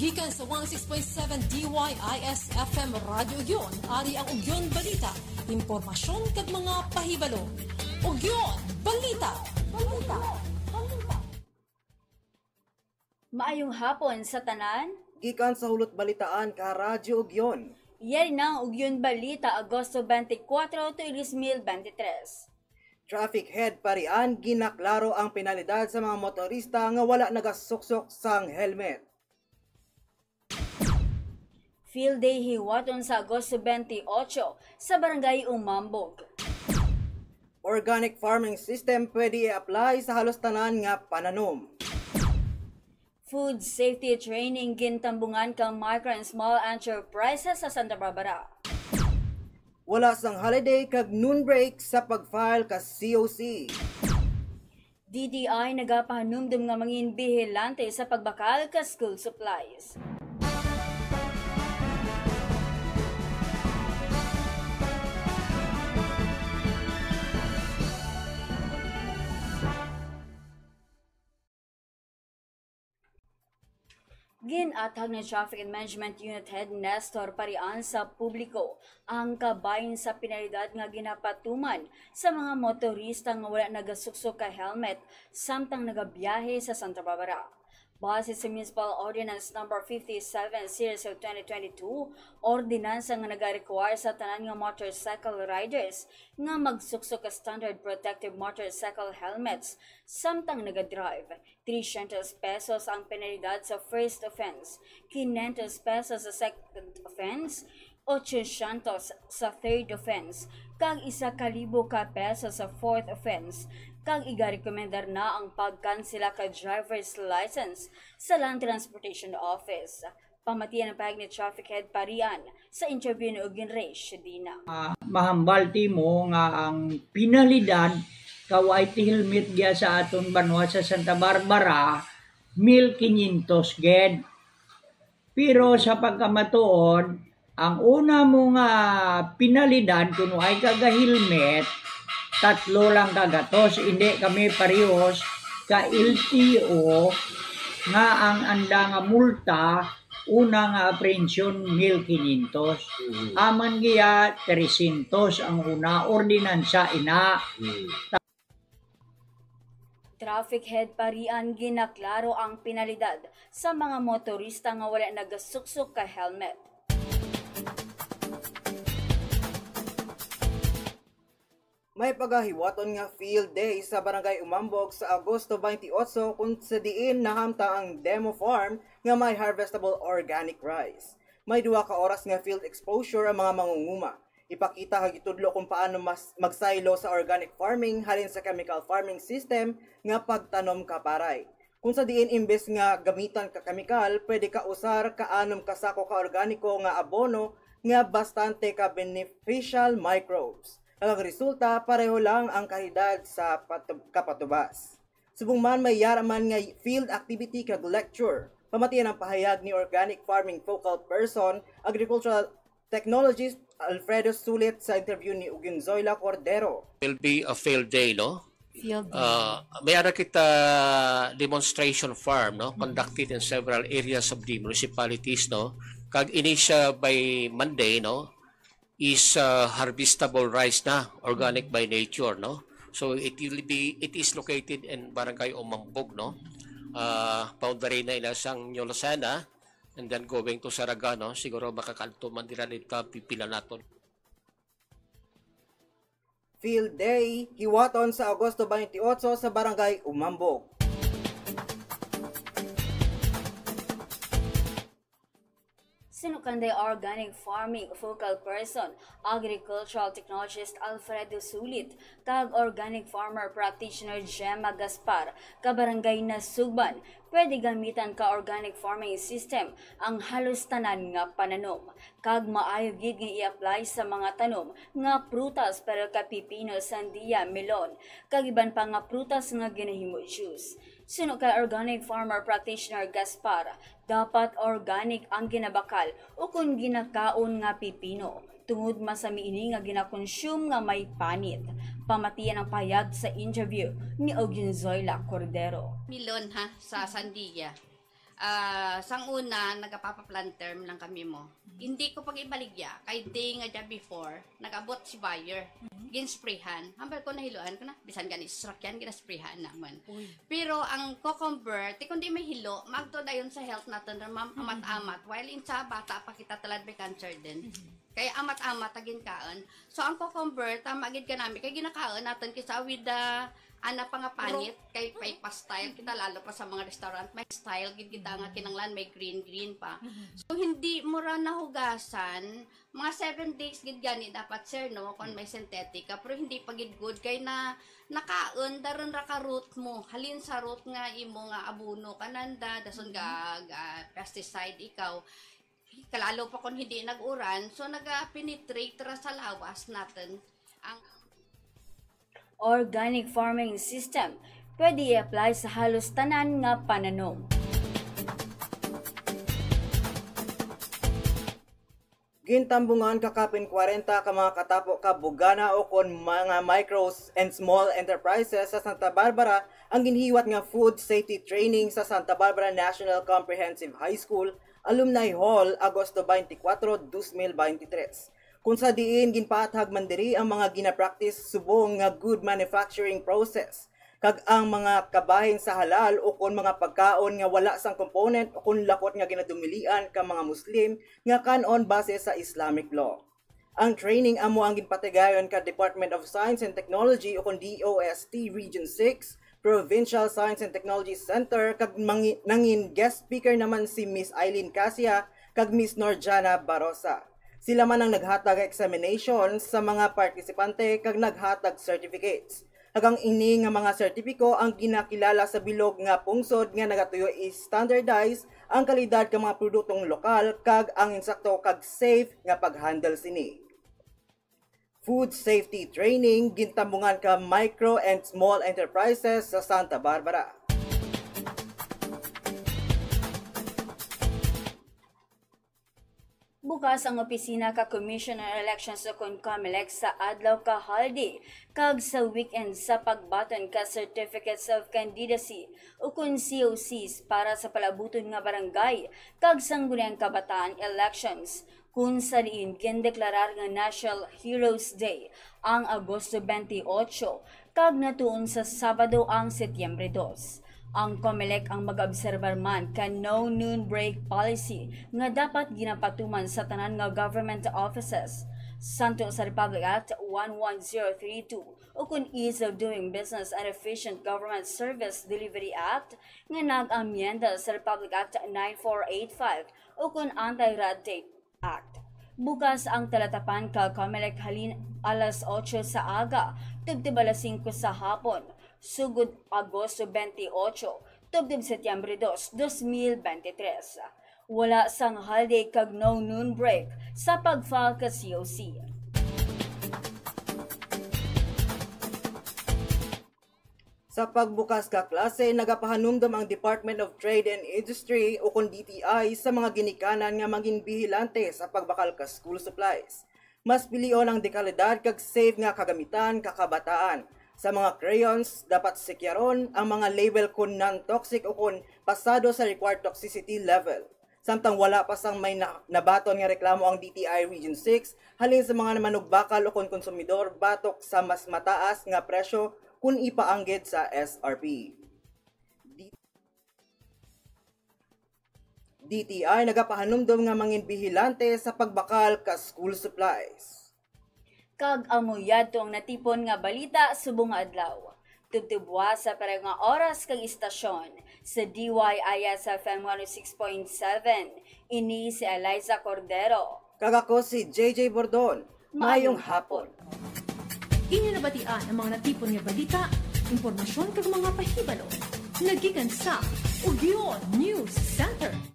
Gikan sa 106.7 DYIS FM Radio Ugyon, ari ang Ugyon Balita. Impormasyon kag mga pahibalo. Ugyon Balita. Maayong hapon sa tanan. Gikan sa hulot balitaan ka Radyo Ugyon. Yan ang Ugyon Balita, Agosto 24 to 2023. Traffic head parian, ginaklaro ang penalidad sa mga motorista nga wala nagasuksok sang helmet. Field Day hiwaton sa Agosto 28 sa Barangay Umambog. Organic farming system pwede i-apply sa halos tanan nga pananom. Food safety training gintambungan kang micro and small enterprises sa Santa Barbara. Wala sang holiday kag noon break sa pag-file ka COC. DTI nagapahanumdum nga mangin bihilante sa pagbakal ka school supplies. Ginatag ng Traffic and Management Unit Head Nestor Parian sa publiko ang kabayin sa penalidad nga ginapatuman sa mga motorista nga wala nagasuksok ka helmet samtang nagabiyahe sa Santa Barbara. Base sa Municipal Ordinance No. 57 Series of 2022, ordinansa nga nag-require sa tanan nga motorcycle riders nga magsuksok ka standard protective motorcycle helmets samtang nagadrive. 300 pesos ang penalidad sa first offense, 500 pesos sa second offense, 800 sa third offense, kag 1,000 ka pesos sa fourth offense, kag iga-rekomendar na ang pagkansela ka driver's license sa Land Transportation Office. Pamatian ang pahig ni Traffic Head Parian sa interview ni Ugin Ray Shedina. Mahambalti mo nga ang pinalidad kaway ti helmet gya sa aton banwa sa Santa Barbara 1,500 ged. Pero sa pagkamatuod, ang una mo nga pinalidad kuno ay kaga helmet, 3 lang kagatos, hindi kami parehos ka LTO nga ang anda nga multa una nga aprensyon 1,500. Aman giya 300 ang una ordinansa ina. Traffic Head Parian ginaklaro ang penalidad sa mga motorista nga wala nagasuksok ka helmet. May pagahiwaton nga field day sa Barangay Umambog sa Agosto 28 kung sa diin nahamta ang demo farm nga may harvestable organic rice. May 2 ka oras nga field exposure ang mga mangunguma. Ipakita kag itudlo kung paano magsaylo sa organic farming halin sa chemical farming system nga pagtanom ka paray. Kung sa diin imbes nga gamitan ka chemical, pwede ka usar kaanom kasako ka organiko nga abono nga bastante ka beneficial microbes. Ang resulta, pareho lang ang kalidad sa kapatubas. Subong man may yaraman nga field activity kag lecture. Pamatian ang pahayag ni Organic Farming Focal Person, Agricultural Technologist Alfredo Sulit sa interview ni Ugin Zoila Cordero. Will be a field day, no? Field day. May ara kita demonstration farm, no? Conducted in several areas of the municipalities, no? Kag inisya by Monday, no? Is harvestable rice na, organic by nature, no? So it is located in Barangay Umambog, no? Boundary na ilasang Nyolasana, and then going to Saragano, siguro makakanto man dira dito pipila naton. Field Day, hiwaton sa Agosto 28 sa Barangay Umambog. Sinukanday Organic Farming Focal Person, Agricultural Technologist Alfredo Sulit, kag Organic Farmer Practitioner Gemma Gaspar, kabarangay na Sugban, pwede gamitan ka organic farming system ang halos tanan nga pananom. Kag maayo gid nga i-apply sa mga tanom nga prutas pero ka pipino, sandia, melon, kag iban pa nga prutas nga ginahimo juice. Sino kay Organic Farmer Practitioner Gaspar, dapat organic ang ginabakal o kung ginakaon nga pipino. Tungod masamiini nga ginakonsume nga may panit. Pamatian ang pahayag sa interview ni Ugin Zoila Cordero. Milon ha, sa sandiya. sang una, nagapapaplan term lang kami mo. Hindi ko pag-ibaligya, kay day nga dyan before, nag-abot si buyer, ginsprayhan. Hambal ko nahiluan ko na, bisan ganis, sakyan, ginasprayhan naman. Pero ang co-convert, kung di may hilo, magto na yun sa health natin, amat-amat, while in sa bata pa kita talad may cancer din. Kaya amat-amat, tagin kaan. So ang co-convert, magid ka namin, kaya ginakaon natin kisa with the ana pa nga panit kay pa-style kita lalo pa sa mga restaurant may style gid kita nga kinanglan may green pa. So hindi mo ra nahugasan mga 7 days gid gani dapat sir no kon may synthetic ka pero hindi pa gid good kay na nakaon daron ra ka root mo halin sa root nga imo nga abono kananda dason ga pesticide ikaw kalalo pa kon hindi nag-uran so naga-penetrate ra sa lawas natin ang organic farming system pwede i-apply sa halos tanan nga pananom. Gintambungan kakapin 40 ka mga katapo ka bugana o kon mga micros and small enterprises sa Santa Barbara ang ginhiwat nga food safety training sa Santa Barbara National Comprehensive High School Alumni Hall Agosto 24, 2023. Kung sa diin ginpaathag man diri ang mga ginapractice subong nga good manufacturing process kag ang mga kabahin sa halal o kun mga pagkaon nga wala sang component o kun lakot nga ginadumilian ka mga Muslim nga kanon base sa Islamic law. Ang training amo ang ginpatigayon ka Department of Science and Technology o kun DOST Region 6 Provincial Science and Technology Center kag nangin guest speaker naman si Miss Eileen Casia kag Miss Norjana Barosa. Sila man ang naghatag examination sa mga partisipante kag naghatag certificates. Hagang ini nga mga sertipiko ang ginakilala sa bilog nga pungsod nga nagatuyo i-standardize ang kalidad ka mga produktong lokal kag ang insakto kag safe nga pag-handle sini. Food safety training gintambungan ka micro and small enterprises sa Santa Barbara. Bukas ang opisina ka Commissioner Elections o COMELEC sa adlaw ka holiday kag sa weekend sa pagbaton ka Certificates of Candidacy o kun COCs para sa palabuton nga barangay kag sangguniang kabataan elections kung sa diin gindeklarar nga National Heroes Day ang Agosto 28 kag natuon sa Sabado ang Setyembre 2. Ang COMELEC ang mag-obserbar man ka no noon break policy nga dapat ginapatuman sa tanan nga government offices. Santo sa Republic Act 11032 o kun Ease of Doing Business and Efficient Government Service Delivery Act nga nag-amyenda sa Republic Act 9485 o kun Anti-Red Tape Act. Bukas ang talatapan ka COMELEC halin alas 8 sa aga, tubtib alas 5 sa hapon. Sugod Agosto 28, tubdib Setyembre 2, 2023. Wala sang holiday kag no noon break sa pag-file ka COC. Sa pagbukas ka klase, nagapahanumdum ang Department of Trade and Industry o kun DTI sa mga ginikanan nga maging bihilante sa pagbakal ka school supplies. Mas pilion ang dekalidad kag safe nga kagamitan kakabataan. Sa mga crayons, dapat sikyaron ang mga label kung non-toxic o kung pasado sa required toxicity level. Samtang wala pa sang may nabaton nga reklamo ang DTI Region 6 halin sa mga manugbakal o kung konsumidor batok sa mas mataas nga presyo kung ipaanggid sa SRP. DTI nagapahanumdum nga mangin bihilante sa pagbakal ka school supplies. Kag amuyad tong natipon nga balita subong nga adlaw. Tubtubwa sa parang nga oras kag istasyon sa DYIS FM 106.7. Ini si Eliza Cordero. Kag ako si JJ Bordon. Mayong hapon. Inilabatian ang mga natipon nga balita, impormasyon kag mga pahibalo. Nagikan sa Ugyon News Center.